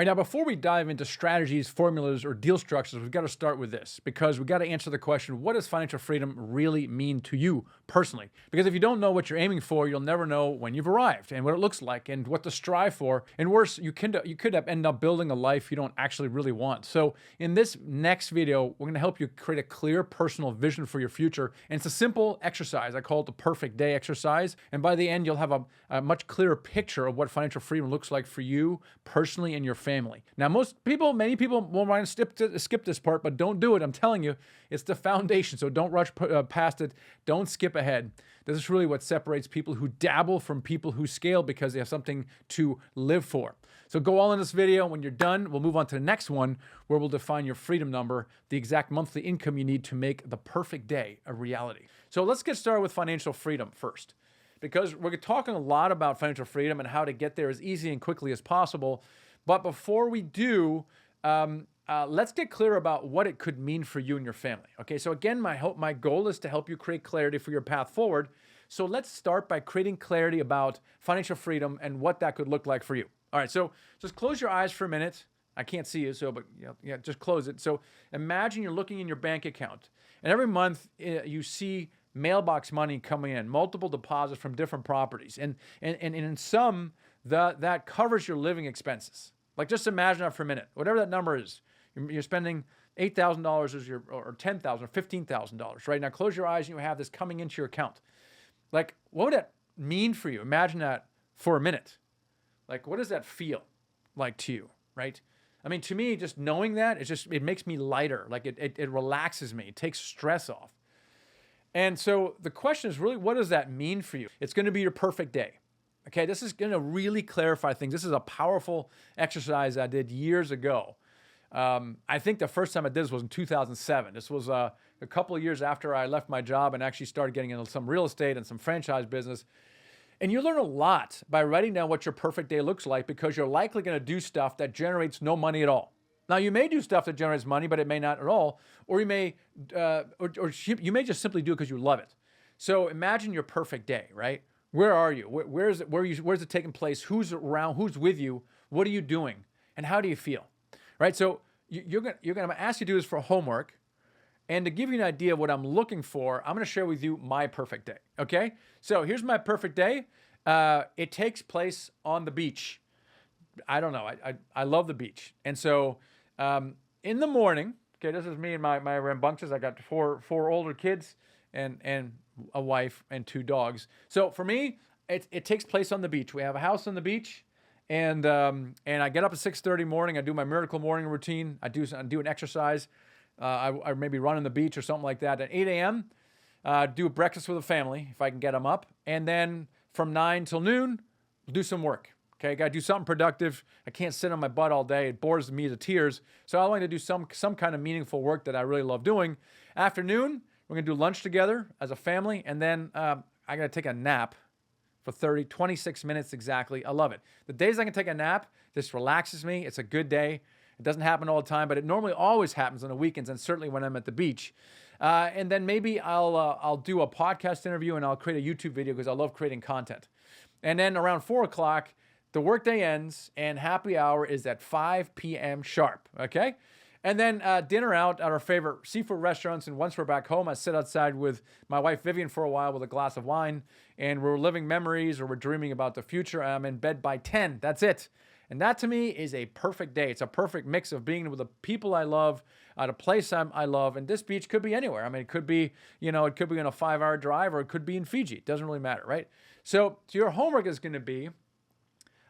All right, now before we dive into strategies, formulas, or deal structures, we've got to start with this because we've got to answer the question, what does financial freedom really mean to you personally? Because if you don't know what you're aiming for, you'll never know when you've arrived and what it looks like and what to strive for. And worse, you could end up building a life you don't actually really want. So in this next video, we're going to help you create a clear personal vision for your future. And it's a simple exercise. I call it the perfect day exercise. And by the end, you'll have a much clearer picture of what financial freedom looks like for you personally and your family. Now, many people won't want to skip this part, but don't do it. I'm telling you, it's the foundation. So don't rush past it. Don't skip ahead. This is really what separates people who dabble from people who scale because they have something to live for. So go all in this video. When you're done, we'll move on to the next one where we'll define your freedom number, the exact monthly income you need to make the perfect day a reality. So let's get started with financial freedom first, because we're talking a lot about financial freedom and how to get there as easy and quickly as possible. But before we do, let's get clear about what it could mean for you and your family. Okay, so again, my goal is to help you create clarity for your path forward. So let's start by creating clarity about financial freedom and what that could look like for you. All right, so just close your eyes for a minute. I can't see you, but just close it. So imagine you're looking in your bank account, and every month you see mailbox money coming in, multiple deposits from different properties, and in some, that covers your living expenses. Like, just imagine that for a minute. Whatever that number is, you're spending $8,000 or $10,000 or $15,000, right? Now close your eyes and you have this coming into your account. Like, what would that mean for you? Imagine that for a minute. Like, what does that feel like to you, right? I mean, to me, just knowing that, it makes me lighter. Like, it relaxes me. It takes stress off. And so the question is really, what does that mean for you? It's going to be your perfect day. Okay, this is going to really clarify things. This is a powerful exercise I did years ago. I think the first time I did this was in 2007. This was a couple of years after I left my job and actually started getting into some real estate and some franchise business. And you learn a lot by writing down what your perfect day looks like, because you're likely going to do stuff that generates no money at all. Now, you may do stuff that generates money, but it may not at all. Or you may, you may just simply do it because you love it. So imagine your perfect day, right? Where are you? Where's it taking place? Who's around? Who's with you? What are you doing? And how do you feel? Right? So you're gonna ask you to do this for homework. And to give you an idea of what I'm looking for, I'm gonna share with you my perfect day. Okay? So here's my perfect day. It takes place on the beach. I don't know. I love the beach. And so in the morning, okay, this is me and my rambunctious. I got four older kids and a wife and 2 dogs. So for me, it takes place on the beach. We have a house on the beach, and I get up at 6:30 morning. I do my miracle morning routine. I do an exercise. I maybe run on the beach or something like that. At 8 a.m., do a breakfast with the family if I can get them up, and then from 9 till noon, we'll do some work. Okay, got to do something productive. I can't sit on my butt all day. It bores me to tears. So I want to do some kind of meaningful work that I really love doing. Afternoon, we're going to do lunch together as a family, and then I got to take a nap for 26 minutes exactly. I love it. The days I can take a nap, this relaxes me. It's a good day. It doesn't happen all the time, but it normally always happens on the weekends, and certainly when I'm at the beach. And then maybe I'll do a podcast interview, and I'll create a YouTube video because I love creating content. And then around 4 o'clock, the workday ends, and happy hour is at 5 p.m. sharp, okay? And then dinner out at our favorite seafood restaurants, and once we're back home, I sit outside with my wife Vivian for a while with a glass of wine, and we're living memories or we're dreaming about the future. I'm in bed by 10. That's it. And that to me is a perfect day. It's a perfect mix of being with the people I love, at a place I love, and this beach could be anywhere. I mean, it could be, it could be on a 5-hour drive, or it could be in Fiji. It doesn't really matter, right? So your homework is going to be,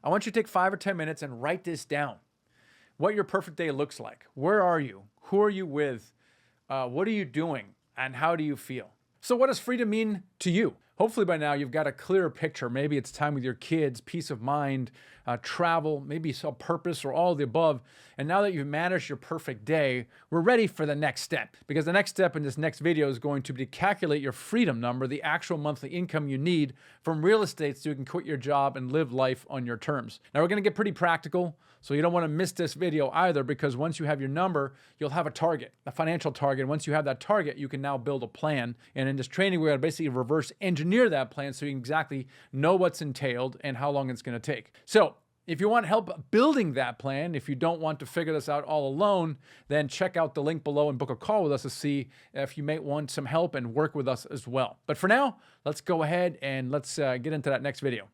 I want you to take 5 or 10 minutes and write this down. What your perfect day looks like. Where are you? Who are you with? What are you doing? And how do you feel? So what does freedom mean to you? Hopefully by now you've got a clearer picture. Maybe it's time with your kids, peace of mind, travel, maybe a purpose, or all of the above. And now that you've managed your perfect day, we're ready for the next step. Because the next step in this next video is going to be to calculate your freedom number, the actual monthly income you need from real estate so you can quit your job and live life on your terms. Now we're going to get pretty practical. So you don't want to miss this video either, because once you have your number, you'll have a target, a financial target. Once you have that target, you can now build a plan. And in this training, we're going to basically reverse engineer that plan so you can exactly know what's entailed and how long it's going to take. So If you want help building that plan, if you don't want to figure this out all alone, then check out the link below and book a call with us to see if you may want some help and work with us as well. But for now, let's go ahead and let's get into that next video.